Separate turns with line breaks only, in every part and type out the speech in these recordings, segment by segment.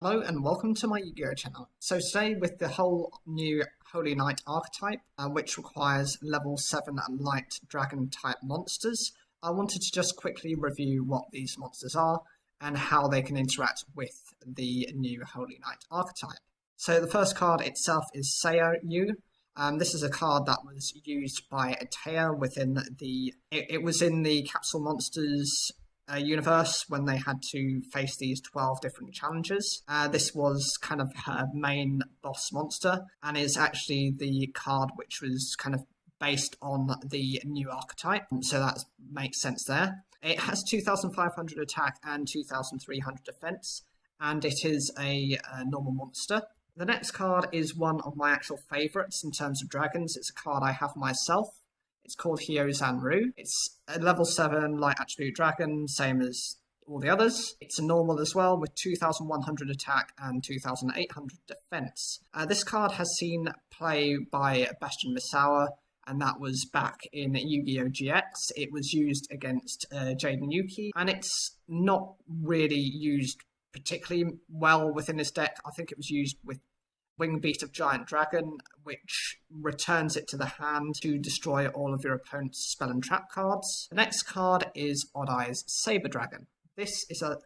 Hello and welcome to my Yu-Gi-Oh channel. So today with the whole new Holy Knight archetype, which requires level 7 light dragon type monsters, I wanted to just quickly review what these monsters are and how they can interact with the new Holy Knight archetype. So the first card itself is Seiyou. This is a card that was used by Atea within the... It was in the Capsule Monsters universe when they had to face these 12 different challenges. This was kind of her main boss monster and is actually the card which was kind of based on the new archetype, so that makes sense there. It has 2,500 attack and 2,300 defense, and it is a normal monster. The next card is one of my actual favorites in terms of dragons. It's a card I have myself. It's called Hyozanru. It's a level 7 light attribute dragon, same as all the others. It's a normal as well with 2,100 attack and 2,800 defense. This card has seen play by Bastion Misawa, and that was back in Yu-Gi-Oh! GX. It was used against Jaden Yuki, and it's not really used particularly well within this deck. I think it was used with Wingbeat of Giant Dragon, which returns it to the hand to destroy all of your opponent's spell and trap cards. The next card is Oddis Saber Dragon. This is a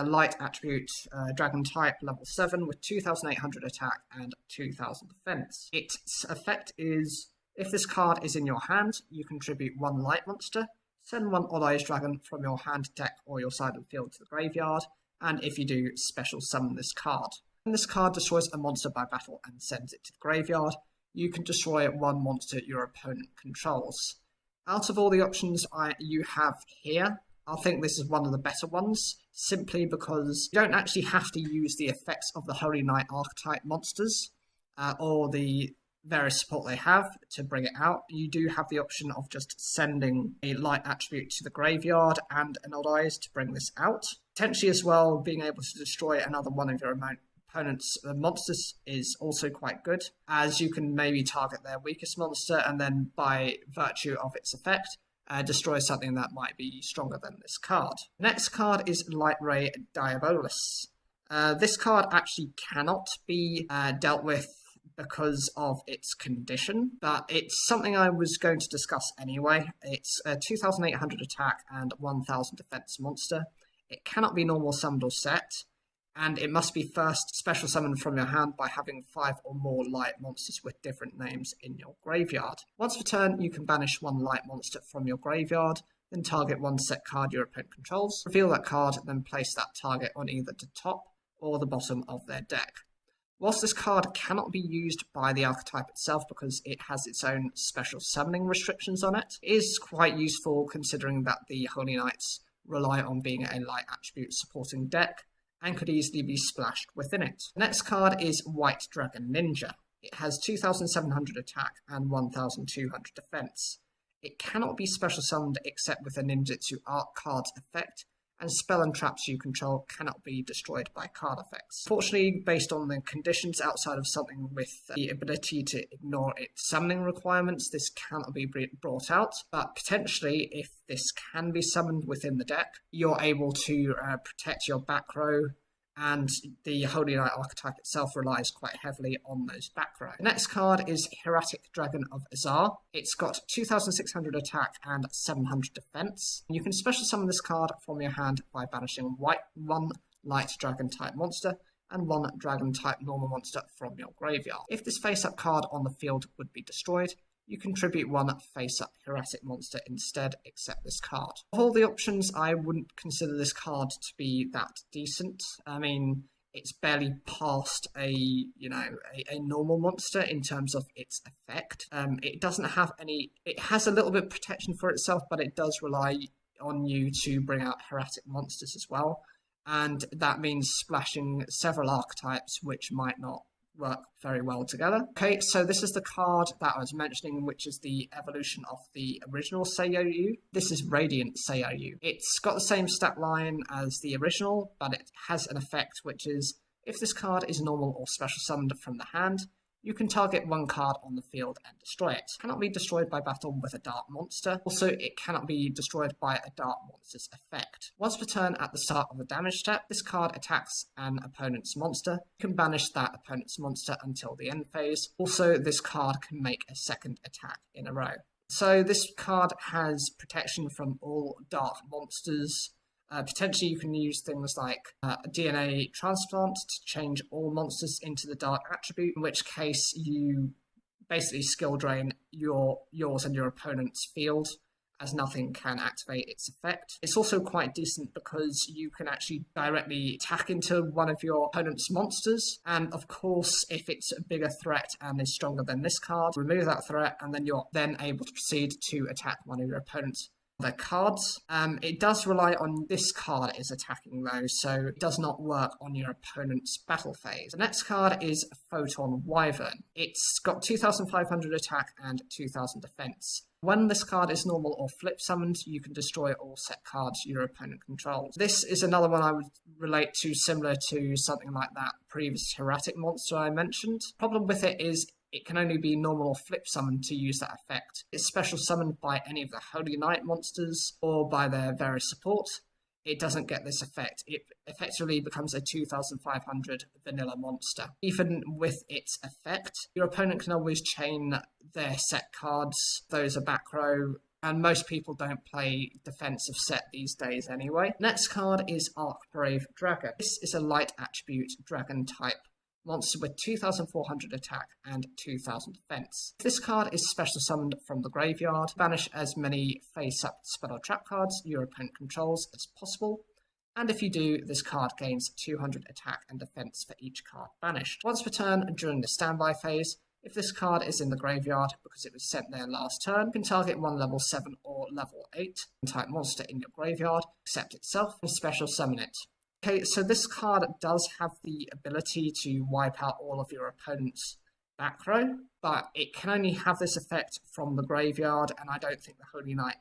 light attribute dragon type, level 7, with 2,800 attack and 2,000 defense. Its effect is, if this card is in your hand, you contribute 1 light monster, send 1 Oddis Dragon from your hand, deck, or your side of the field to the graveyard, and if you do, special summon this card. When this card destroys a monster by battle and sends it to the graveyard, you can destroy 1 monster your opponent controls. Out of all the options you have here, I think this is one of the better ones, simply because you don't actually have to use the effects of the Holy Knight archetype monsters, or the various support they have to bring it out. You do have the option of just sending a light attribute to the graveyard and an Oddis to bring this out. Potentially as well, being able to destroy another one of your opponent's monsters is also quite good, as you can maybe target their weakest monster and then by virtue of its effect destroy something that might be stronger than this card. The next card is Ray Diabolus. This card actually cannot be dealt with because of its condition, but it's something I was going to discuss anyway. It's a 2,800 attack and 1,000 defense monster. It cannot be normal summoned or set, and it must be first special summoned from your hand by having 5 or more light monsters with different names in your graveyard. Once per turn, you can banish 1 light monster from your graveyard, then target 1 set card your opponent controls, reveal that card, then place that target on either the top or the bottom of their deck. Whilst this card cannot be used by the archetype itself because it has its own special summoning restrictions on it, it is quite useful considering that the Holy Knights rely on being a light attribute supporting deck and could easily be splashed within it. The next card is White Dragon Ninja. It has 2,700 attack and 1,200 defense. It cannot be special summoned except with a ninjutsu art card's effect, and spell and traps you control cannot be destroyed by card effects. Fortunately, based on the conditions outside of something with the ability to ignore its summoning requirements, this cannot be brought out, but potentially, if this can be summoned within the deck, you're able to protect your back row, and the Holy Knight archetype itself relies quite heavily on those back row. The next card is Heretic Dragon of Azar. It's got 2,600 attack and 700 defense. You can special summon this card from your hand by banishing 1 light dragon type monster and 1 dragon type normal monster from your graveyard. If this face-up card on the field would be destroyed, you contribute 1 face-up heretic monster instead, except this card. Of all the options, I wouldn't consider this card to be that decent. I mean, it's barely past a normal monster in terms of its effect. It doesn't have any... It has a little bit of protection for itself, but it does rely on you to bring out heretic monsters as well. And that means splashing several archetypes which might not work very well together. Okay, so this is the card that I was mentioning, which is the evolution of the original Seiyou. This is Radiant Seiyou. It's got the same stat line as the original, but it has an effect which is, if this card is normal or special summoned from the hand, You can target one card on the field and destroy it. It cannot be destroyed by battle with a dark monster. Also, it cannot be destroyed by a dark monster's effect. Once per turn at the start of the damage step, this card attacks an opponent's monster. You can banish that opponent's monster until the end phase. Also, this card can make a second attack in a row. So this card has protection from all dark monsters. Potentially you can use things like a DNA transplant to change all monsters into the dark attribute, in which case you basically skill drain yours and your opponent's field, as nothing can activate its effect. It's also quite decent because you can actually directly attack into one of your opponent's monsters, and of course if it's a bigger threat and is stronger than this card, remove that threat and then you're then able to proceed to attack one of your opponent's other cards. It does rely on this card is attacking though, so it does not work on your opponent's battle phase. The next card is Photon Wyvern. It's got 2500 attack and 2000 defense. When this card is normal or flip summoned, you can destroy all set cards your opponent controls. This is another one I would relate to similar to something like that previous Heretic monster I mentioned. Problem with it is it can only be normal or flip summoned to use that effect. It's special summoned by any of the Holy Knight monsters or by their various support. It doesn't get this effect. It effectively becomes a 2500 vanilla monster. Even with its effect, your opponent can always chain their set cards. Those are back row, and most people don't play defensive set these days anyway. Next card is Artbrave Dragon. This is a light attribute dragon type monster with 2400 attack and 2000 defense. If this card is special summoned from the graveyard, banish as many face-up spell or trap cards your opponent controls as possible, and if you do, this card gains 200 attack and defense for each card banished. Once per turn during the standby phase, if this card is in the graveyard because it was sent there last turn, you can target one level 7 or level 8 type monster in your graveyard, except itself, and special summon it. Okay, so this card does have the ability to wipe out all of your opponent's back row, but it can only have this effect from the graveyard, and I don't think the Holy Knight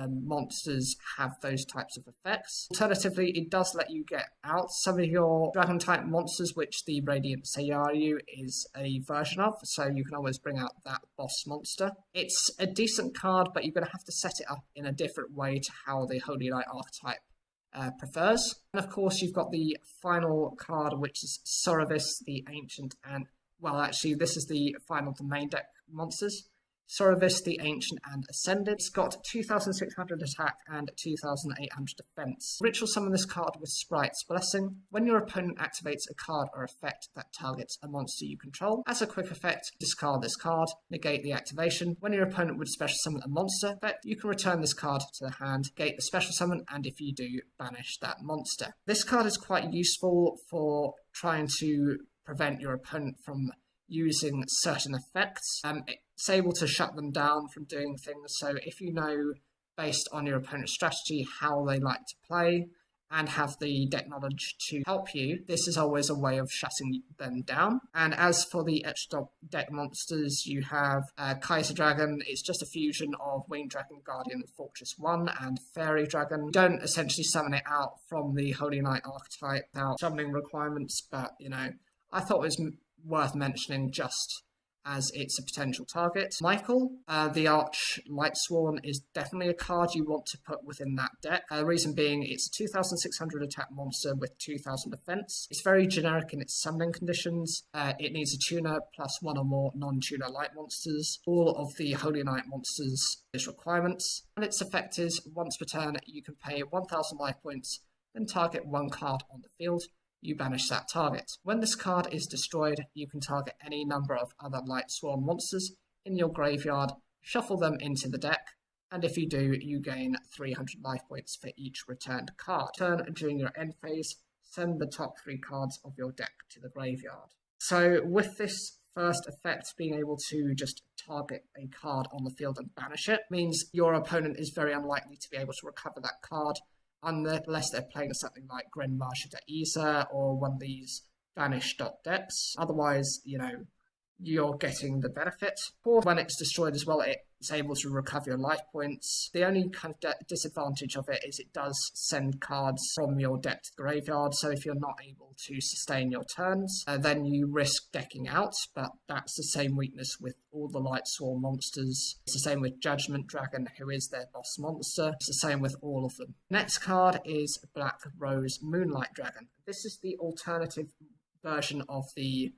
monsters have those types of effects. Alternatively, it does let you get out some of your dragon type monsters, which the Radiant Seiyou is a version of, so you can always bring out that boss monster. It's a decent card, but you're going to have to set it up in a different way to how the Holy Knight archetype prefers. And of course you've got the final card, which is Sorovis the Ancient, and well actually this is the final of the main deck monsters. Sorovis the Ancient and Ascended. It's got 2600 attack and 2800 defense. Ritual summon this card with Sprite's Blessing. When your opponent activates a card or effect that targets a monster you control, as a quick effect, discard this card, negate the activation. When your opponent would special summon a monster effect, you can return this card to the hand, negate the special summon, and if you do, banish that monster. This card is quite useful for trying to prevent your opponent from using certain effects. It's able to shut them down from doing things, so if you know based on your opponent's strategy how they like to play and have the deck knowledge to help you, this is always a way of shutting them down. And as for the extra deck monsters, you have Kaiser Dragon. It's just a fusion of Winged Dragon, Guardian, Fortress 1 and Fairy Dragon. You don't essentially summon it out from the Holy Knight archetype without summoning requirements, but you know, I thought it was worth mentioning just as it's a potential target. Michael, the Arch Lightsworn, is definitely a card you want to put within that deck. The reason being, it's a 2600 attack monster with 2000 defense. It's very generic in its summoning conditions. It needs a tuner plus one or more non-tuner light monsters. All of the Holy Knight monsters is requirements. And its effect is, once per turn, you can pay 1000 life points, then target one card on the field. You banish that target. When this card is destroyed, you can target any number of other Lightsworn monsters in your graveyard, shuffle them into the deck, and if you do, you gain 300 life points for each returned card. During your end phase, send the top 3 cards of your deck to the graveyard. So with this first effect, being able to just target a card on the field and banish it means your opponent is very unlikely to be able to recover that card unless they're playing something like Grandmaster to Azar or one of these banished decks. Otherwise, you know, you're getting the benefit. Or when it's destroyed as well, it's able to recover your life points. The only kind of disadvantage of it is it does send cards from your deck to the graveyard, so if you're not able to sustain your turns, then you risk decking out, but that's the same weakness with all the Light Swarm monsters. It's the same with Judgment Dragon, who is their boss monster. It's the same with all of them. Next card is Black Rose Moonlight Dragon. This is the alternative version of the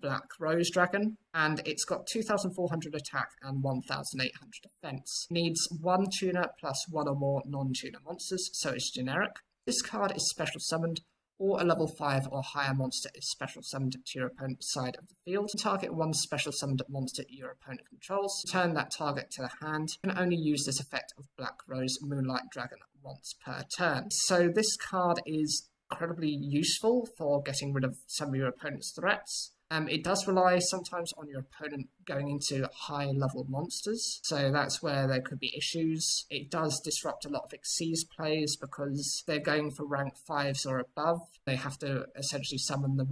Black Rose Dragon, and it's got 2,400 attack and 1,800 defense. Needs 1 tuner plus 1 or more non-tuner monsters, so it's generic. This card is special summoned, or a level 5 or higher monster is special summoned to your opponent's side of the field. Target one special summoned monster your opponent controls. Return that target to the hand. You can only use this effect of Black Rose Moonlight Dragon once per turn. So this card is incredibly useful for getting rid of some of your opponent's threats. It does rely sometimes on your opponent going into high-level monsters, so that's where there could be issues. It does disrupt a lot of Xyz plays because they're going for rank 5s or above. They have to essentially summon the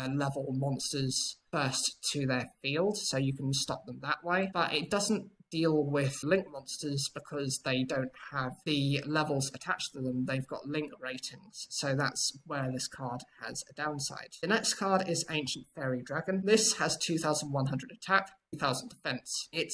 level monsters first to their field, so you can stop them that way. But it doesn't deal with link monsters because they don't have the levels attached to them. They've got link ratings, so that's where this card has a downside. The next card is Ancient Fairy Dragon. This has 2,100 attack, 2,000 defense. It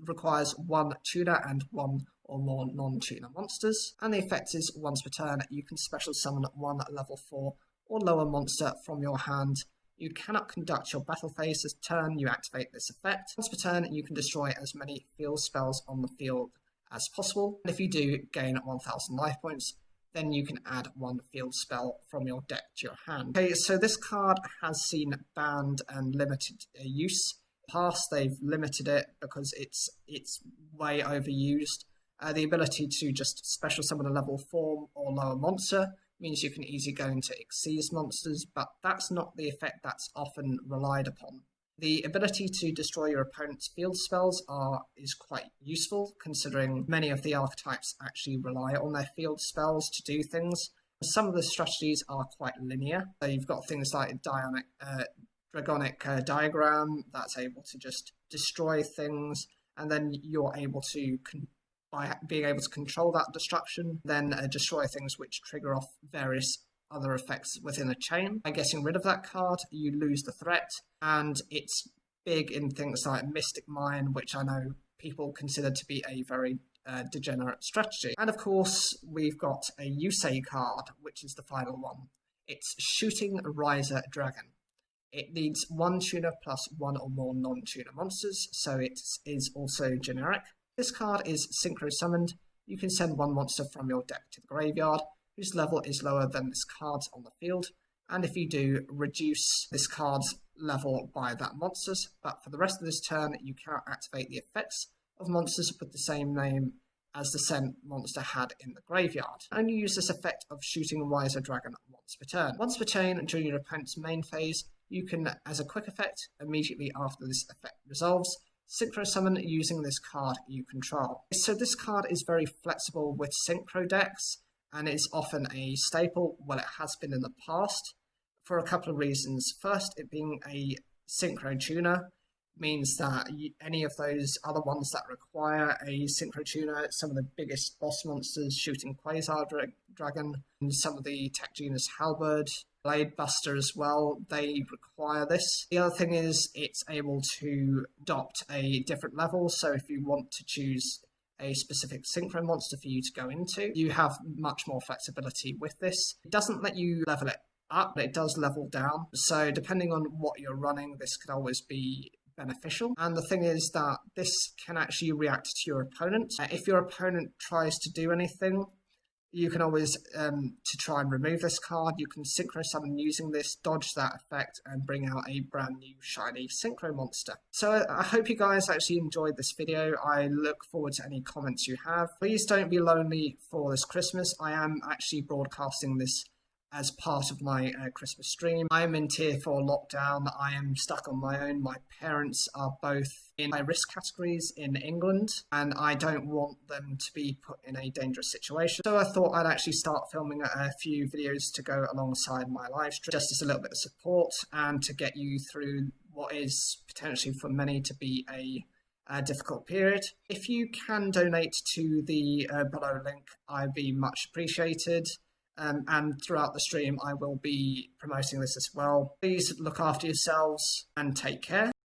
requires 1 tuner and 1 or more non-tuner monsters, and the effect is once per turn you can special summon 1 level 4 or lower monster from your hand. You cannot conduct your battle phase this turn, you activate this effect. Once per turn, you can destroy as many field spells on the field as possible. And if you do gain 1,000 life points, then you can add 1 field spell from your deck to your hand. Okay, so this card has seen banned and limited use. In the past, they've limited it because it's way overused. The ability to just special summon a level 4 or lower monster means you can easily go into Xyz monsters, but that's not the effect that's often relied upon. The ability to destroy your opponent's field spells is quite useful, considering many of the archetypes actually rely on their field spells to do things. Some of the strategies are quite linear. So you've got things like Dragonic Diagram that's able to just destroy things, and then you're able to by being able to control that destruction, then destroy things which trigger off various other effects within a chain. By getting rid of that card, you lose the threat, and it's big in things like Mystic Mine, which I know people consider to be a very degenerate strategy. And of course, we've got a Yusei card, which is the final one. It's Shooting Riser Dragon. It needs 1 tuner plus 1 or more non-tuner monsters, so it is also generic. This card is synchro summoned. You can send 1 monster from your deck to the graveyard, whose level is lower than this card's on the field, and if you do, reduce this card's level by that monster's, but for the rest of this turn, you cannot activate the effects of monsters with the same name as the sent monster had in the graveyard. Only use this effect of Shooting Riser Dragon once per turn. Once per chain during your opponent's main phase, you can, as a quick effect, immediately after this effect resolves, synchro summon using this card you control. So this card is very flexible with synchro decks, and is often a staple. Well, it has been in the past for a couple of reasons. First, it being a synchro tuner means that any of those other ones that require a synchro tuner, some of the biggest boss monsters, Shooting Kaiser Dragon, and some of the Tech Genus Halberd, Blade Buster as well, they require this. The other thing is it's able to adopt a different level, so if you want to choose a specific synchro monster for you to go into, you have much more flexibility with this. It doesn't let you level it up, but it does level down, so depending on what you're running, this could always be beneficial. And the thing is that this can actually react to your opponent. If your opponent tries to do anything, you can always, to try and remove this card, you can synchro summon using this, dodge that effect, and bring out a brand new shiny synchro monster. So I hope you guys actually enjoyed this video. I look forward to any comments you have. Please don't be lonely for this Christmas. I am actually broadcasting this as part of my Christmas stream. I am in Tier 4 lockdown. I am stuck on my own. My parents are both in high risk categories in England, and I don't want them to be put in a dangerous situation. So I thought I'd actually start filming a few videos to go alongside my live stream, just as a little bit of support and to get you through what is potentially for many to be a difficult period. If you can donate to the below link, I'd be much appreciated. And throughout the stream, I will be promoting this as well. Please look after yourselves and take care.